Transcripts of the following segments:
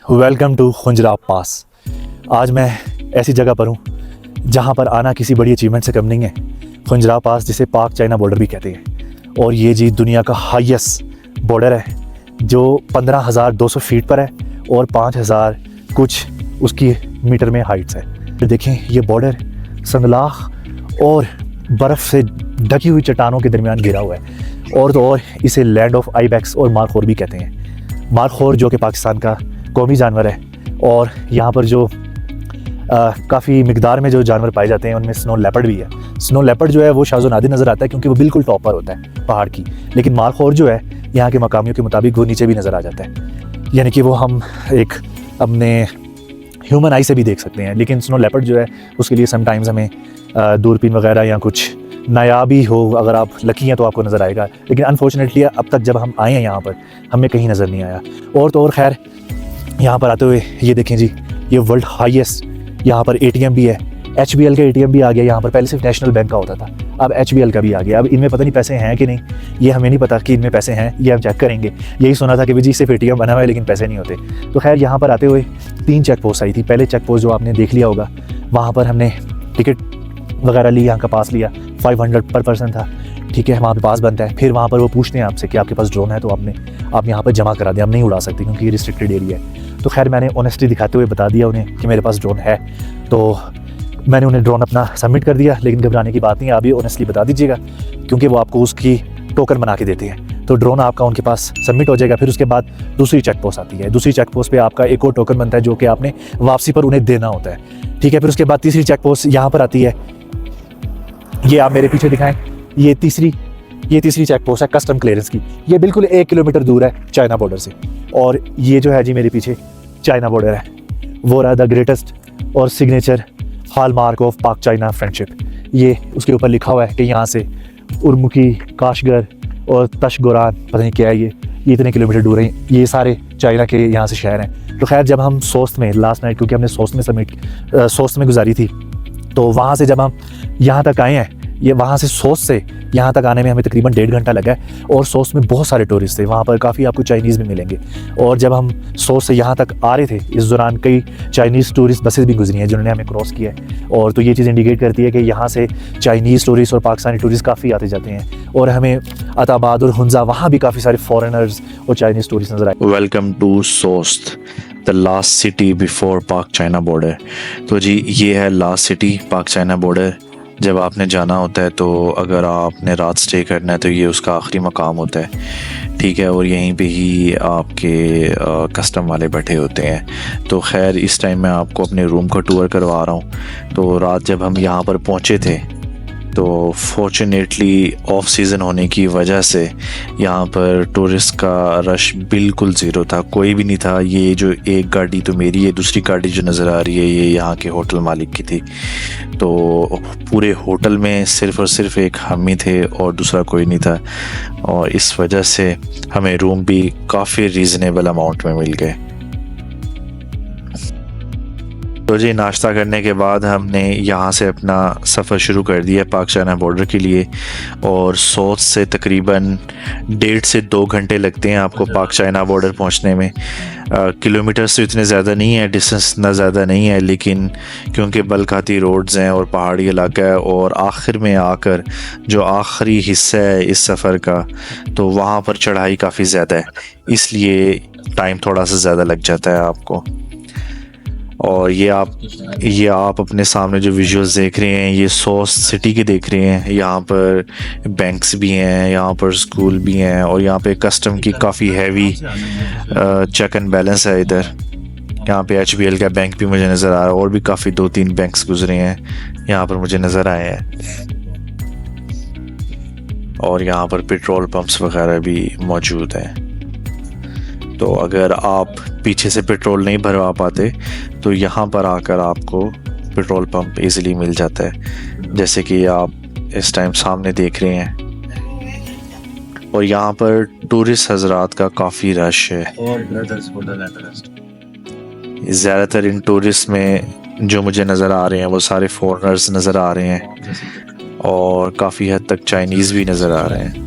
Welcome to Khunjerab पास। आज मैं ऐसी जगह पर हूँ जहाँ पर आना किसी बड़ी अचीवमेंट से कम नहीं है। खुंजराब पास, जिसे पाक चाइना बॉर्डर भी कहते हैं, और ये जी दुनिया का हाईएस्ट बॉर्डर है जो 15,200 फीट पर है और 5,000 कुछ उसकी मीटर में हाइट्स है। तो देखें, ये बॉर्डर संगलाख और बर्फ़ से ढकी हुई चट्टानों के दरमियान घिरा हुआ है, और तो और इसे लैंड ऑफ आइबेक्स और मारखोर भी कहते हैं। मारखोर जो कि पाकिस्तान का कौमी जानवर है, और यहाँ पर जो काफ़ी मिकदार में जो जानवर पाए जाते हैं उनमें स्नो लेपर्ड भी है। स्नो लेपर्ड जो है वो शाज़ो नादिर नज़र आता है क्योंकि वो बिल्कुल टॉप पर होता है पहाड़ की, लेकिन मारखोर जो है यहाँ के मकामियों के मुताबिक वो नीचे भी नज़र आ जाता है, यानी कि वो हम एक अपने ह्यूमन आई से भी देख सकते हैं। लेकिन स्नो लेपर्ड जो है उसके लिए समटाइम्स हमें दूरबीन वगैरह या कुछ नायाबी हो, अगर आप लकी हैं तो आपको नज़र आएगा, लेकिन अनफॉर्चुनेटली अब तक जब हम आए हैं यहाँ पर हमें कहीं नज़र नहीं आया। और तो और खैर, यहाँ पर आते हुए ये देखें जी, ये वर्ल्ड हाईएस्ट यहाँ पर एटीएम भी है। HBL का एटीएम भी आ गया यहाँ पर। पहले सिर्फ नेशनल बैंक का होता था, अब HBL का भी आ गया। अब इनमें पता नहीं पैसे हैं कि नहीं, ये हमें नहीं पता कि इनमें पैसे हैं, ये हम चेक करेंगे। यही सुना था कि जी सिर्फ एटीएम बना हुआ है लेकिन पैसे नहीं होते। तो खैर, यहाँ पर आते हुए 3 चेक पोस्ट आई थी। पहले चेक पोस्ट जो आपने देख लिया होगा, वहाँ पर हमने टिकट वगैरह ली, यहाँ का पास लिया, 500 पर पर्सन था, ठीक है, वहाँ पे पास बनता है। फिर वहाँ पर वो पूछते हैं आपसे कि आपके पास ड्रोन है तो आप यहाँ पर जमा करा दें, हम नहीं उड़ा सकते क्योंकि ये रिस्ट्रिक्टेड एरिया है। तो खैर, मैंने ऑनेस्टी दिखाते हुए बता दिया उन्हें कि मेरे पास ड्रोन है, तो मैंने उन्हें ड्रोन अपना सबमिट कर दिया। लेकिन घबराने की बात नहीं है, आप ये ऑनेस्टली बता दीजिएगा क्योंकि वो आपको उसकी टोकन बना के देते हैं। तो ड्रोन आपका उनके पास सबमिट हो जाएगा। फिर उसके बाद दूसरी चेक पोस्ट आती है। दूसरी चेक पोस्ट पे आपका एक और टोकन बनता है जो कि आपने वापसी पर उन्हें देना होता है, ठीक है। फिर उसके बाद तीसरी चेक पोस्ट यहाँ पर आती है, ये आप मेरे पीछे दिखाएं, ये तीसरी चेक पोस्ट है कस्टम क्लियरेंस की। ये बिल्कुल 1 किलोमीटर दूर है चाइना बॉर्डर से, और ये जो है जी मेरे पीछे चाइना बॉर्डर है, वो रहा द ग्रेटेस्ट और सिग्नेचर हॉलमार्क ऑफ पाक चाइना फ्रेंडशिप। ये उसके ऊपर लिखा हुआ है कि यहाँ से उर्मुकी, काशगर और तशगोरान, पता नहीं क्या है ये इतने किलोमीटर दूर हैं। ये सारे चाइना के यहाँ से शहर हैं। तो खैर, जब हम सोस्त में लास्ट नाइट, क्योंकि हमने सोस्त में गुजारी थी, तो वहाँ से जब हम यहाँ तक आए हैं, ये वहाँ से सोस्त से यहाँ तक आने में हमें तकरीबन 1.5 घंटा लगा है। और सोस्त में बहुत सारे टूरिस्ट थे, वहाँ पर काफ़ी आपको चाइनीज़ भी मिलेंगे। और जब हम सोस्त से यहाँ तक आ रहे थे, इस दौरान कई चाइनीज़ टूरिस्ट बसेस भी गुजरी हैं जिन्होंने हमें क्रॉस किया है। और तो ये चीज़ इंडिकेट करती है कि यहाँ से चाइनीज़ टूरिस्ट और पाकिस्तानी टूरिस्ट काफ़ी आते जाते हैं। और हमें अताबाद और हुंजा, वहाँ भी काफ़ी सारे फॉरेनर्स और चाइनीज़ टूरिस्ट नजर आए। Welcome to Sost, the last city before Pak China border. तो जी, ये है last city Pak China border. जब आपने जाना होता है तो अगर आपने रात स्टे करना है तो ये उसका आखिरी मकाम होता है, ठीक है। और यहीं पे ही आपके कस्टम वाले बैठे होते हैं। तो खैर, इस टाइम मैं आपको अपने रूम का टूर करवा रहा हूँ। तो रात जब हम यहाँ पर पहुँचे थे तो फॉर्चुनेटली ऑफ सीज़न होने की वजह से यहाँ पर टूरिस्ट का रश बिल्कुल ज़ीरो था, कोई भी नहीं था। ये जो एक गाड़ी तो मेरी है, दूसरी गाड़ी जो नज़र आ रही है ये यहाँ के होटल मालिक की थी। तो पूरे होटल में सिर्फ़ और सिर्फ एक हम ही थे और दूसरा कोई नहीं था, और इस वजह से हमें रूम भी काफ़ी रीज़नेबल अमाउंट में मिल गए। तो जी, नाश्ता करने के बाद हमने यहाँ से अपना सफ़र शुरू कर दिया पाक चाइना बॉर्डर के लिए। और सोत से तकरीबन 1.5 से 2 घंटे लगते हैं आपको पाक चाइना बॉर्डर पहुँचने में। किलोमीटर्स तो इतने ज़्यादा नहीं है, डिस्टेंस इतना ज़्यादा नहीं है, लेकिन क्योंकि बलखाती रोड्स हैं और पहाड़ी इलाका है, और आखिर में आकर जो आखिरी हिस्सा है इस सफ़र का, तो वहाँ पर चढ़ाई काफ़ी ज़्यादा है, इसलिए टाइम थोड़ा सा ज़्यादा लग जाता है आपको। और ये आप अपने सामने जो विजुअल्स देख रहे हैं ये सोस्ट सिटी के देख रहे हैं। यहाँ पर बैंक्स भी हैं, यहाँ पर स्कूल भी हैं, और यहाँ पे कस्टम की काफ़ी हैवी चेक एंड बैलेंस है इधर। यहाँ पे HBL का बैंक भी मुझे नज़र आ रहा है, और भी काफ़ी 2-3 बैंक्स गुजरे हैं यहाँ पर मुझे नज़र आए हैं। और यहाँ पर पेट्रोल पंप्स वगैरह भी मौजूद हैं। तो अगर आप पीछे से पेट्रोल नहीं भरवा पाते तो यहाँ पर आकर आपको पेट्रोल पंप इजीली मिल जाता है, जैसे कि आप इस टाइम सामने देख रहे हैं। और यहाँ पर टूरिस्ट हजरात का काफ़ी रश है। ज़्यादातर इन टूरिस्ट में जो मुझे नज़र आ रहे हैं वो सारे फॉरेनर्स नज़र आ रहे हैं, और काफ़ी हद तक चाइनीज़ भी नज़र आ रहे हैं।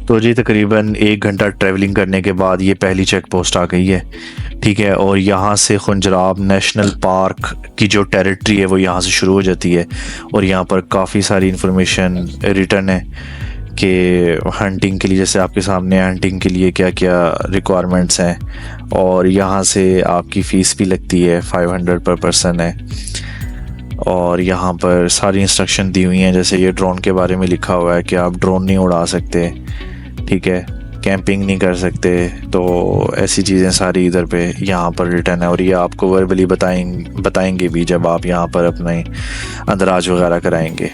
तो जी तकरीबन 1 घंटा ट्रैवलिंग करने के बाद ये पहली चेक पोस्ट आ गई है, ठीक है। और यहाँ से खुंजराब नेशनल पार्क की जो टेरिटरी है वो यहाँ से शुरू हो जाती है। और यहाँ पर काफ़ी सारी इंफॉर्मेशन रिटर्न है कि हंटिंग के लिए, जैसे आपके सामने हंटिंग के लिए क्या क्या रिक्वायरमेंट्स हैं। और यहाँ से आपकी फ़ीस भी लगती है, 500 पर पर्सन है। और यहाँ पर सारी इंस्ट्रक्शन दी हुई हैं, जैसे ये ड्रोन के बारे में लिखा हुआ है कि आप ड्रोन नहीं उड़ा सकते, ठीक है, कैंपिंग नहीं कर सकते। तो ऐसी चीज़ें सारी इधर पे यहाँ पर रिटर्न है। और ये आपको वर्बली बताएंगे भी जब आप यहाँ पर अपने अंदराज वगैरह कराएंगे।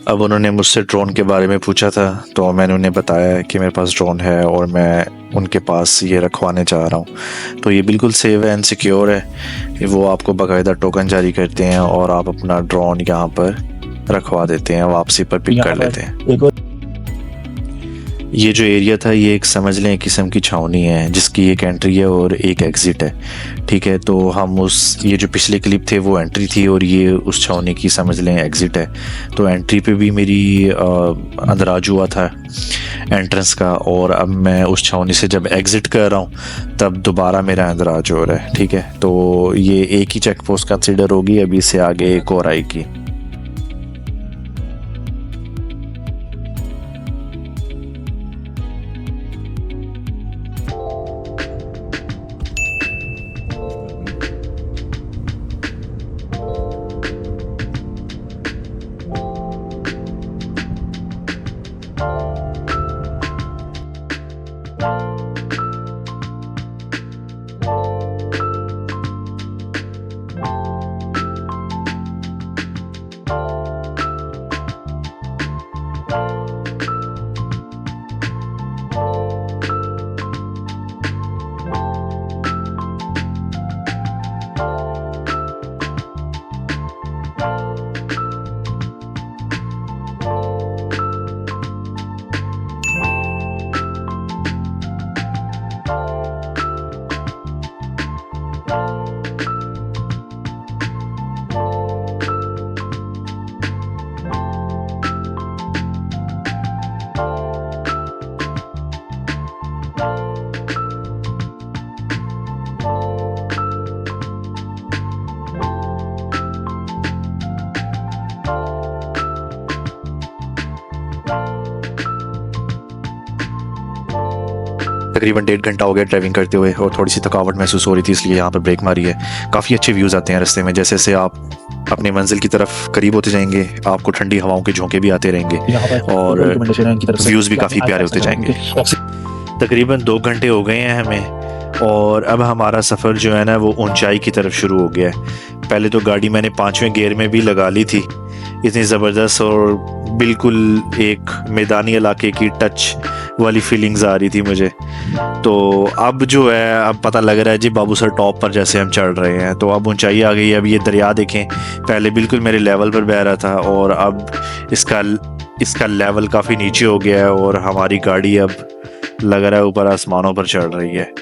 अब उन्होंने मुझसे ड्रोन के बारे में पूछा था, तो मैंने उन्हें बताया कि मेरे पास ड्रोन है और मैं उनके पास ये रखवाने चाह रहा हूँ। तो ये बिल्कुल सेफ है एंड सिक्योर है। वो आपको बाकायदा टोकन जारी करते हैं और आप अपना ड्रोन यहाँ पर रखवा देते हैं, वापसी पर पिक कर लेते हैं। ये जो एरिया था ये एक समझ लें किस्म की छावनी है, जिसकी एक एंट्री है और एक एग्ज़िट है, ठीक है। तो हम ये जो पिछले क्लिप थे वो एंट्री थी और ये उस छावनी की समझ लें एग्ज़िट है। तो एंट्री पे भी मेरी अंदराज हुआ था एंट्रेंस का, और अब मैं उस छावनी से जब एग्ज़िट कर रहा हूँ तब दोबारा मेरा अंदराज हो रहा है, ठीक है। तो ये एक ही चेक पोस्ट कंसिडर होगी, अभी से आगे एक और आएगी। तकरीबन 1.5 घंटा हो गया ड्राइविंग करते हुए और थोड़ी सी थकावट महसूस हो रही थी, इसलिए यहाँ पर ब्रेक मारी है। काफ़ी अच्छे व्यूज़ आते हैं रास्ते में। जैसे जैसे आप अपने मंजिल की तरफ करीब होते जाएंगे आपको ठंडी हवाओं के झोंके भी आते रहेंगे और व्यूज़ भी काफ़ी प्यारे होते जाएंगे। तकरीबन 2 घंटे हो गए हैं हमें और अब हमारा सफ़र जो है ना वो ऊंचाई की तरफ शुरू हो गया है। पहले तो गाड़ी मैंने 5वें गियर में भी लगा ली थी, इतनी ज़बरदस्त और बिल्कुल एक मैदानी इलाके की टच वाली फीलिंग्स आ रही थी मुझे। तो अब जो है अब पता लग रहा है जी बाबू सर टॉप पर जैसे हम चढ़ रहे हैं, तो अब ऊंचाई आ गई है। अब ये दरिया देखें, पहले बिल्कुल मेरे लेवल पर बह रहा था और अब इसका लेवल काफ़ी नीचे हो गया है और हमारी गाड़ी अब लग रहा है ऊपर आसमानों पर चढ़ रही है।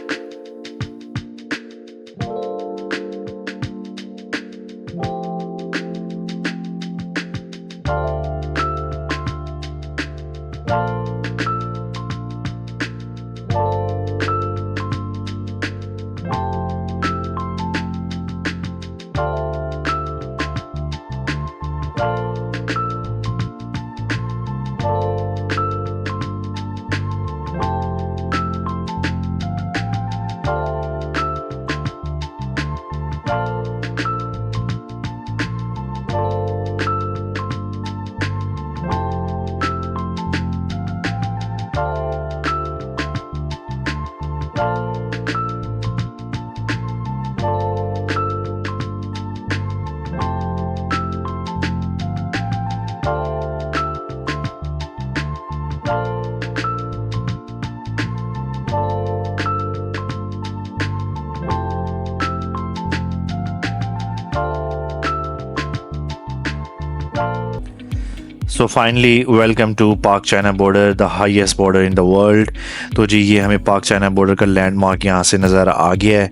सो फाइनली वेलकम टू पाक China border, the highest border in the world. तो जी ये हमें पाक चाइना बॉर्डर का लैंडमार्क यहाँ से नज़र आ गया है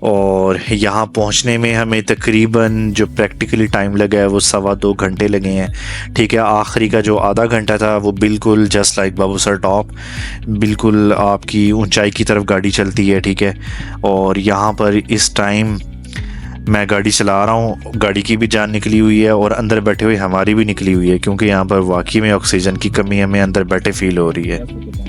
और यहाँ पहुँचने में हमें तकरीबन जो प्रैक्टिकली टाइम लगा है वो 2.25 घंटे लगे हैं। ठीक है, आखिरी का जो आधा घंटा था वो बिल्कुल जस्ट लाइक बाबू सर टॉप, बिल्कुल आपकी ऊंचाई की तरफ गाड़ी चलती है। ठीक है, और यहाँ पर इस टाइम मैं गाड़ी चला रहा हूँ, गाड़ी की भी जान निकली हुई है और अंदर बैठे हुए हमारी भी निकली हुई है, क्योंकि यहाँ पर वाकई में ऑक्सीजन की कमी हमें अंदर बैठे फील हो रही है।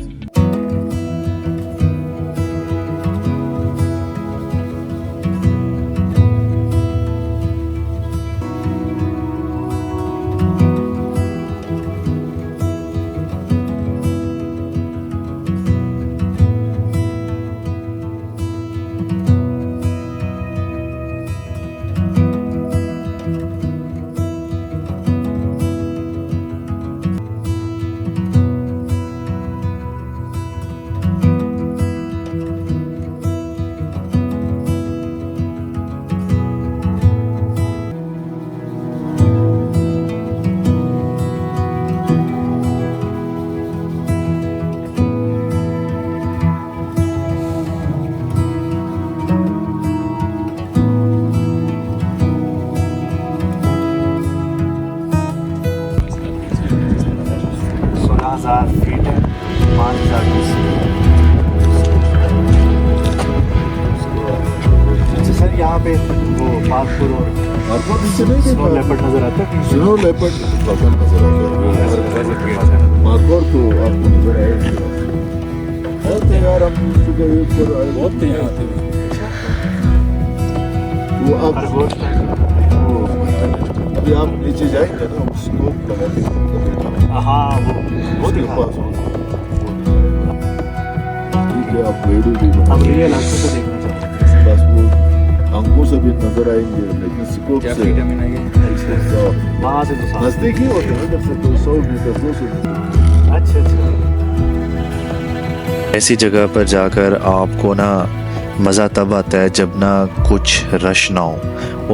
फीट है, 5,000 सर। यहाँ पे वो पार्कपुर और आपको पीछे नहीं स्नो देखा? लेपर्ड नजर आता है। स्नो लेपर्ड पसंद नजर आता है। मार्कोर तो आपको नजर आएगा। बहुत है यार, हम सुबह ऊपर आए बहुत हैं यहाँ पे। वो आप अभी आप नीचे जाएंगे ना, स्नो लगा के हाँ वो उसके दिखा। पास ठीक है, आप वेडू भी अब रियल आंखों से देखना चाहते हैं। बस वो आंखों से भी नजर आएंगे, लेकिन स्कोप से वहाँ से तो साफ। नजदीक ही होते हैं, इधर से तो 100 मीटर 200 मीटर। अच्छा अच्छा। ऐसी जगह पर जाकर आपको ना मज़ा तब आता है जब ना कुछ रश ना हो,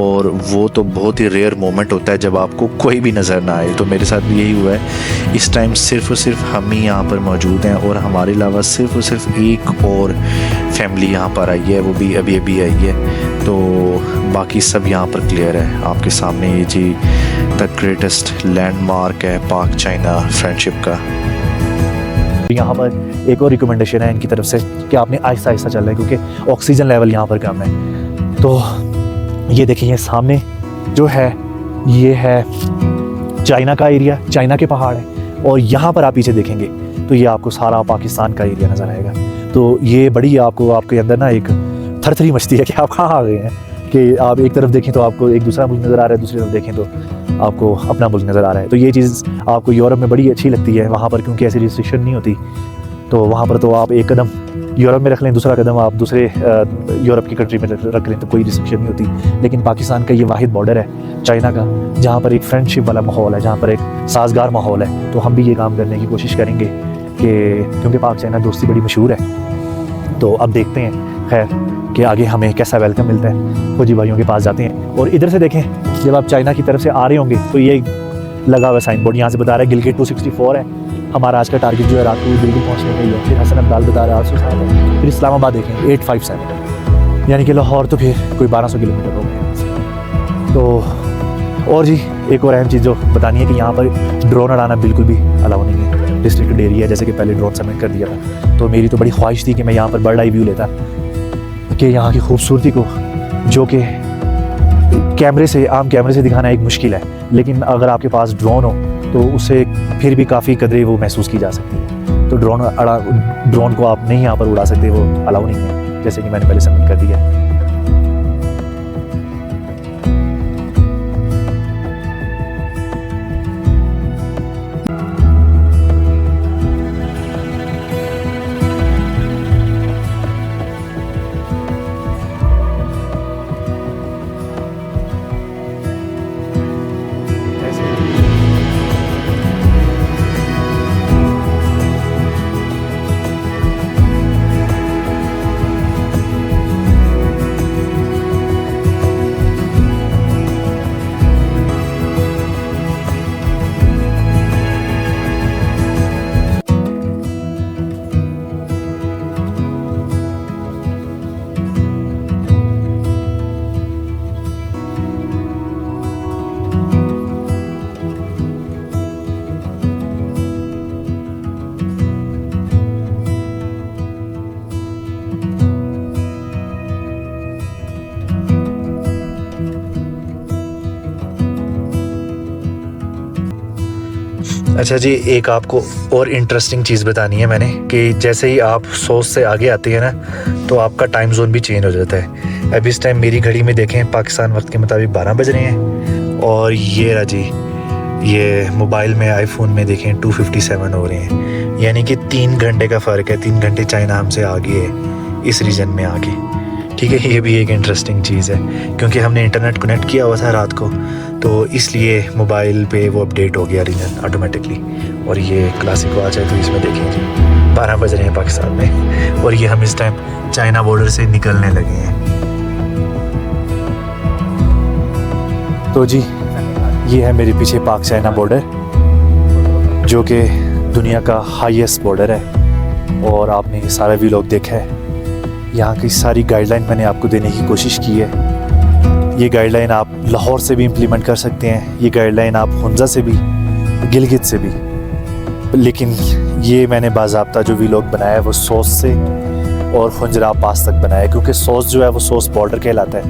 और वो तो बहुत ही रेयर मोमेंट होता है जब आपको कोई भी नज़र ना आए। तो मेरे साथ भी यही हुआ है। इस टाइम सिर्फ़ और सिर्फ हम ही यहाँ पर मौजूद हैं और हमारे अलावा सिर्फ़ और सिर्फ एक और फैमिली यहाँ पर आई है, वो भी अभी अभी आई है। तो बाकी सब यहाँ पर क्लियर है आपके सामने। ये जी द ग्रेटेस्ट लैंडमार्क है पाक चाइना फ्रेंडशिप का। यहाँ पर एक और रिकमेंडेशन है इनकी तरफ से कि आपने आहिस्ता आहिस्ता चलना है, क्योंकि ऑक्सीजन लेवल यहाँ पर कम है। तो ये देखिए, ये सामने जो है ये है चाइना का एरिया, चाइना के पहाड़ है, और यहाँ पर आप पीछे देखेंगे तो ये आपको सारा पाकिस्तान का एरिया नज़र आएगा। तो ये बड़ी आपको आपके अंदर ना एक थरथरी मचती है कि आप कहाँ आ गए हैं, कि आप एक तरफ देखें तो आपको एक दूसरा मुल्क नज़र आ रहा है, दूसरी तरफ देखें तो आपको अपना मुल्क नज़र आ रहा है। तो ये चीज़ आपको यूरोप में बड़ी अच्छी लगती है वहाँ पर, क्योंकि ऐसी रिस्ट्रिक्शन नहीं होती। तो वहाँ पर तो आप एक कदम यूरोप में रख लें, दूसरा कदम आप दूसरे यूरोप की कंट्री में रख लें, तो कोई रिस्ट्रिक्शन नहीं होती। लेकिन पाकिस्तान का ये वाहिद बॉर्डर है चाइना का, जहाँ पर एक फ्रेंडशिप वाला माहौल है, जहाँ पर एक साजगार माहौल है। तो हम भी ये काम करने की कोशिश करेंगे कि क्योंकि पाक चाइना दोस्ती बड़ी मशहूर है। तो अब देखते हैं खैर कि आगे हमें कैसा वेलकम मिलता है। फौजी भाइयों के पास जाते हैं और इधर से देखें, जब आप चाइना की तरफ से आ रहे होंगे तो ये लगा हुआ साइन बोर्ड यहाँ से बता रहा है गिलगिट 264 है। हमारा आज का टारगेट जो है रात को गिलगिट पहुँचने का ही है। फिर हसन अब्दाल बता रहा है 807 है। फिर इस्लामाबाद देखें 857, यानी कि लाहौर तो फिर कोई 1200 किलोमीटर हो गया। तो और जी एक और अहम चीज़ जो बतानी है कि यहाँ पर ड्रोन उड़ाना बिल्कुल भी अलाउ नहीं है, डिस्ट्रिक्टेड एरिया है। जैसे कि पहले ड्रोन सबमिट कर दिया था, तो मेरी तो बड़ी ख्वाहिश थी कि मैं यहाँ पर बर्ड आई व्यू लेता कि यहाँ की खूबसूरती को, जो कि कैमरे से आम कैमरे से दिखाना एक मुश्किल है, लेकिन अगर आपके पास ड्रोन हो तो उससे फिर भी काफ़ी कदरे वो महसूस की जा सकती है। तो ड्रोन को आप नहीं यहाँ पर उड़ा सकते, वो अलाउ नहीं है, जैसे कि मैंने पहले सबमिट कर दिया है। अच्छा जी, एक आपको और इंटरेस्टिंग चीज़ बतानी है मैंने कि जैसे ही आप सोच से आगे आते हैं ना तो आपका टाइम जोन भी चेंज हो जाता है। अब इस टाइम मेरी घड़ी में देखें पाकिस्तान वक्त के मुताबिक 12 बज रहे हैं और ये रहा जी, ये मोबाइल में आईफोन में देखें 2:57 हो रहे हैं, यानी कि 3 घंटे का फ़र्क है। 3 घंटे चाइना हमसे आगे है इस रीजन में आगे। ठीक है, ये भी एक इंटरेस्टिंग चीज़ है क्योंकि हमने इंटरनेट कनेक्ट किया हुआ था रात को, तो इसलिए मोबाइल पे वो अपडेट हो गया रीजन ऑटोमेटिकली। और ये क्लासिक वॉच है, तो इसमें देखें जी 12 बज रहे हैं पाकिस्तान में और ये हम इस टाइम चाइना बॉर्डर से निकलने लगे हैं। तो जी ये है मेरे पीछे पाक चाइना बॉर्डर, जो कि दुनिया का हाईएस्ट बॉर्डर है और आपने ये सारा व्लॉग देखा है। यहाँ की सारी गाइडलाइन मैंने आपको देने की कोशिश की है। ये गाइडलाइन आप लाहौर से भी इम्प्लीमेंट कर सकते हैं, ये गाइडलाइन आप हुंजा से भी, गिलगित से भी, लेकिन ये मैंने बाज़ाब्ता जो व्लॉग बनाया है वो सोस से और खुंजरा पास तक बनाया है, क्योंकि सोस जो है वो सोस बॉर्डर कहलाता है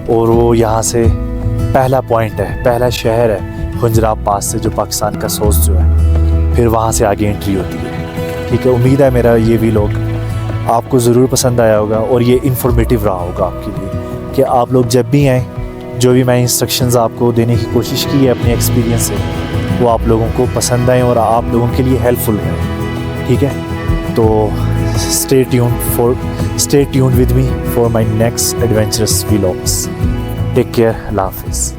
और वो यहाँ से पहला पॉइंट है, पहला शहर है खुंजरा पास से, जो पाकिस्तान का सोस जो है, फिर वहाँ से आगे एंट्री होती है। ठीक है, उम्मीद है मेरा ये व्लॉग आपको ज़रूर पसंद आया होगा और ये इन्फॉर्मेटिव रहा होगा आपके लिए, कि आप लोग जब भी आएँ, जो भी मैं इंस्ट्रक्शंस आपको देने की कोशिश की है अपने एक्सपीरियंस से, वो आप लोगों को पसंद आए और आप लोगों के लिए हेल्पफुल रहे। ठीक है, तो stay tuned with me for my next adventurous vlogs. Take care, अल्लाह हाफिज़।